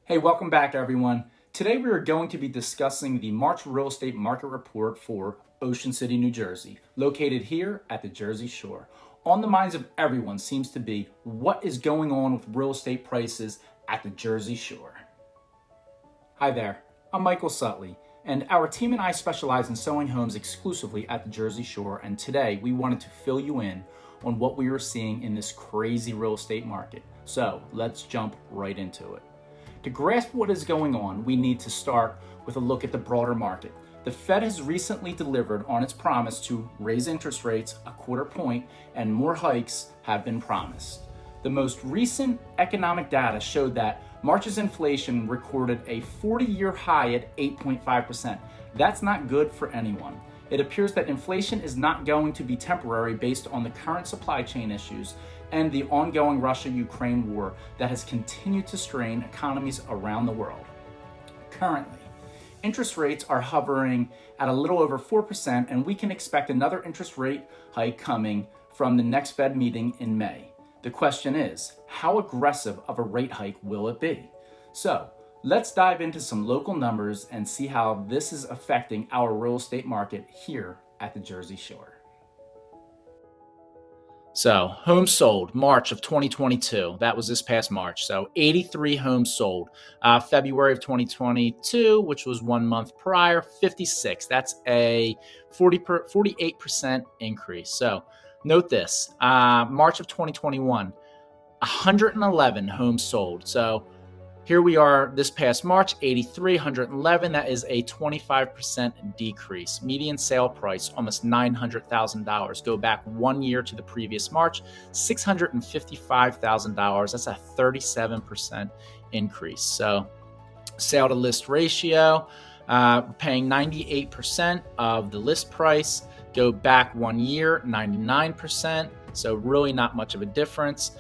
Hey, welcome back everyone. Today we are going to be discussing the March real estate market report for Ocean City, New Jersey, located here at the Jersey Shore. On the minds of everyone seems to be what is going on with real estate prices at the Jersey Shore. Hi there, I'm Michael Sutley, and our team and I specialize in selling homes exclusively at the Jersey Shore, and today we wanted to fill you in on what we are seeing in this crazy real estate market. So let's jump right into it. To grasp what is going on, we need to start with a look at the broader market. The Fed has recently delivered on its promise to raise interest rates a quarter point, and more hikes have been promised. The most recent economic data showed that March's inflation recorded a 40-year high at 8.5%. That's not good for anyone. It appears that inflation is not going to be temporary based on the current supply chain issues and the ongoing Russia-Ukraine war that has continued to strain economies around the world. Currently, interest rates are hovering at a little over 4%, and we can expect another interest rate hike coming from the next Fed meeting in May. The question is, how aggressive of a rate hike will it be? So, let's dive into some local numbers and see how this is affecting our real estate market here at the Jersey Shore. So, homes sold, March of 2022. That was this past March. So, 83 homes sold. February of 2022, which was 1 month prior, 56. That's a 48% increase. So, note this. March of 2021, 111 homes sold. So, here we are this past March, 83, 111. That is a 25% decrease. Median sale price, almost $900,000. Go back 1 year to the previous March, $655,000. That's a 37% increase. So sale to list ratio, paying 98% of the list price. Go back 1 year, 99%. So really not much of a difference.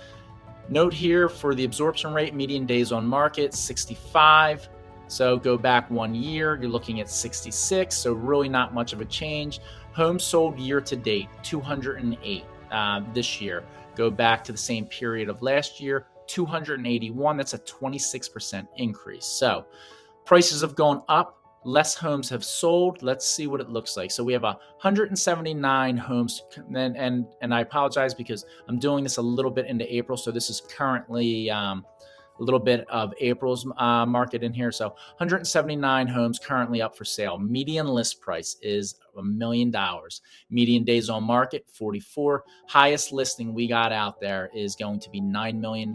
Note here for the absorption rate, median days on market, 65. So go back 1 year, you're looking at 66. So really not much of a change. Homes sold year to date, 208 this year. Go back to the same period of last year, 281. That's a 26% increase. So prices have gone up. Less homes have sold. Let's see what it looks like. So we have 179 homes, and I apologize because I'm doing this a little bit into April. So this is currently a little bit of April's market in here. So 179 homes currently up for sale. Median list price is $1 million. Median days on market, 44. Highest listing we got out there is going to be $9 million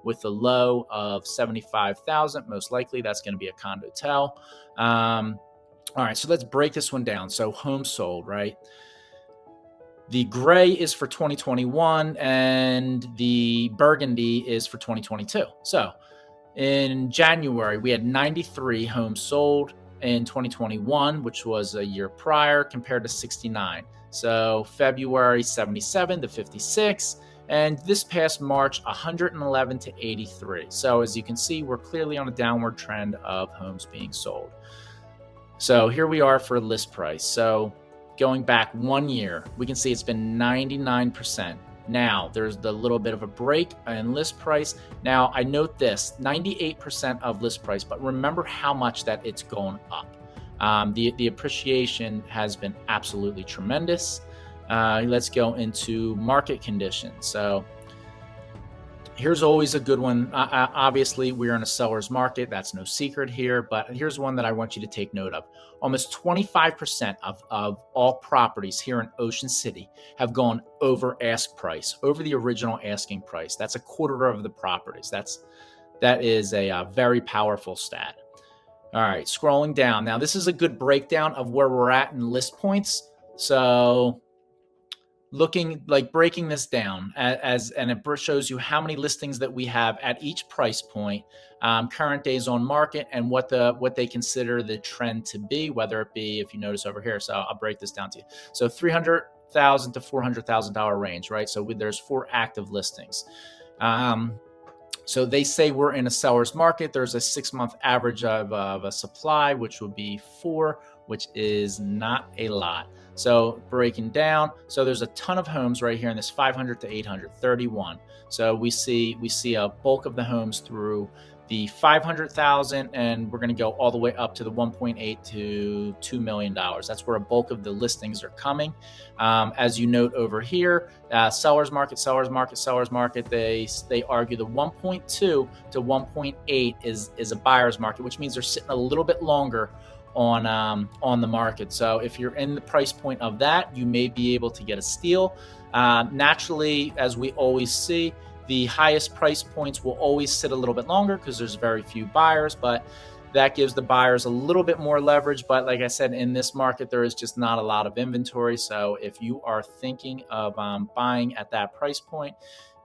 with a low of 75,000. Most likely that's going to be a condotel. All right, so let's break this one down. So homes sold, right? The gray is for 2021 and the burgundy is for 2022. So in January, we had 93 homes sold in 2021, which was a year prior, compared to 69. So February, 77 to 56. And this past March, 111 to 83. So as you can see, we're clearly on a downward trend of homes being sold. So here we are for list price. So going back 1 year, we can see it's been 99%. Now there's the little bit of a break in list price. Now I note this, 98% of list price, but remember how much that it's gone up. The appreciation has been absolutely tremendous. Let's go into market conditions. So here's always a good one. Obviously, we're in a seller's market. That's no secret here. But here's one that I want you to take note of. Almost 25% of all properties here in Ocean City have gone over ask price, over the original asking price. That's a quarter of the properties. That is a very powerful stat. All right, scrolling down. Now, this is a good breakdown of where we're at in list points. So breaking this down and it shows you how many listings that we have at each price point, current days on market, and what they consider the trend to be, whether it be, if you notice over here. So I'll break this down to you. So $300,000 to $400,000 range, right? So there's 4 active listings. So they say we're in a seller's market. There's a 6-month average of a supply, which would be 4, which is not a lot. So breaking down, so there's a ton of homes right here in this 500 to 831. So we see a bulk of the homes through the 500,000, and we're going to go all the way up to the 1.8 to $2 million. That's where a bulk of the listings are coming. As you note over here, sellers market. They argue the 1.2 to 1.8 is a buyer's market, which means they're sitting a little bit longer on the market. So if you're in the price point of that, you may be able to get a steal. Naturally, as we always see, the highest price points will always sit a little bit longer because there's very few buyers, but that gives the buyers a little bit more leverage. But like I said, in this market, there is just not a lot of inventory. So if you are thinking of buying at that price point,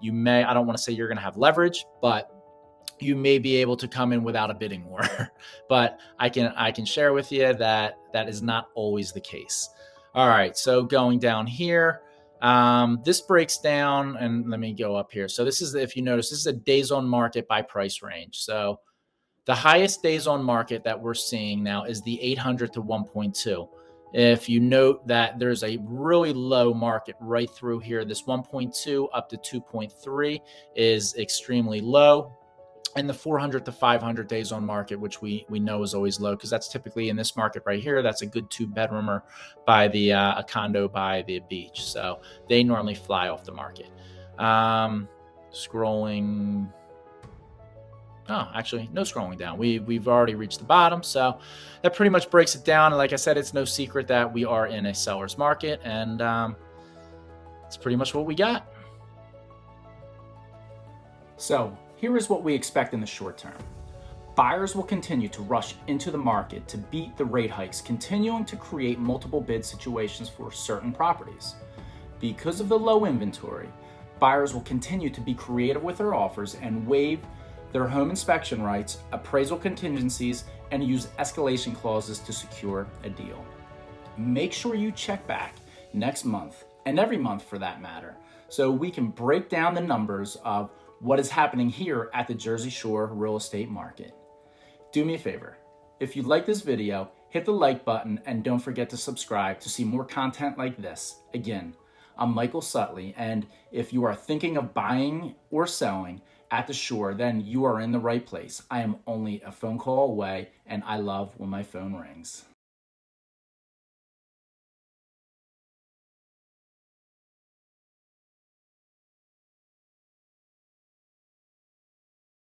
you may, I don't want to say you're going to have leverage, but you may be able to come in without a bidding war. But I can share with you that that is not always the case. All right, so going down here, this breaks down, and let me go up here. So this is, if you notice, this is a days on market by price range. So the highest days on market that we're seeing now is the 800 to 1.2. If you note that there's a really low market right through here, this 1.2 up to 2.3 is extremely low. And the 400 to 500 days on market, which we know is always low, because that's typically in this market right here, that's a good 2-bedroomer by the a condo by the beach. So they normally fly off the market. Scrolling. Oh, actually, no scrolling down. We've already reached the bottom. So that pretty much breaks it down. And like I said, it's no secret that we are in a seller's market. And it's pretty much what we got. So here is what we expect in the short term. Buyers will continue to rush into the market to beat the rate hikes, continuing to create multiple bid situations for certain properties. Because of the low inventory, buyers will continue to be creative with their offers and waive their home inspection rights, appraisal contingencies, and use escalation clauses to secure a deal. Make sure you check back next month, and every month for that matter, so we can break down the numbers of what is happening here at the Jersey Shore real estate market. Do me a favor. If you like this video, hit the like button and don't forget to subscribe to see more content like this. Again, I'm Michael Sutley, and if you are thinking of buying or selling at the Shore, then you are in the right place. I am only a phone call away, and I love when my phone rings.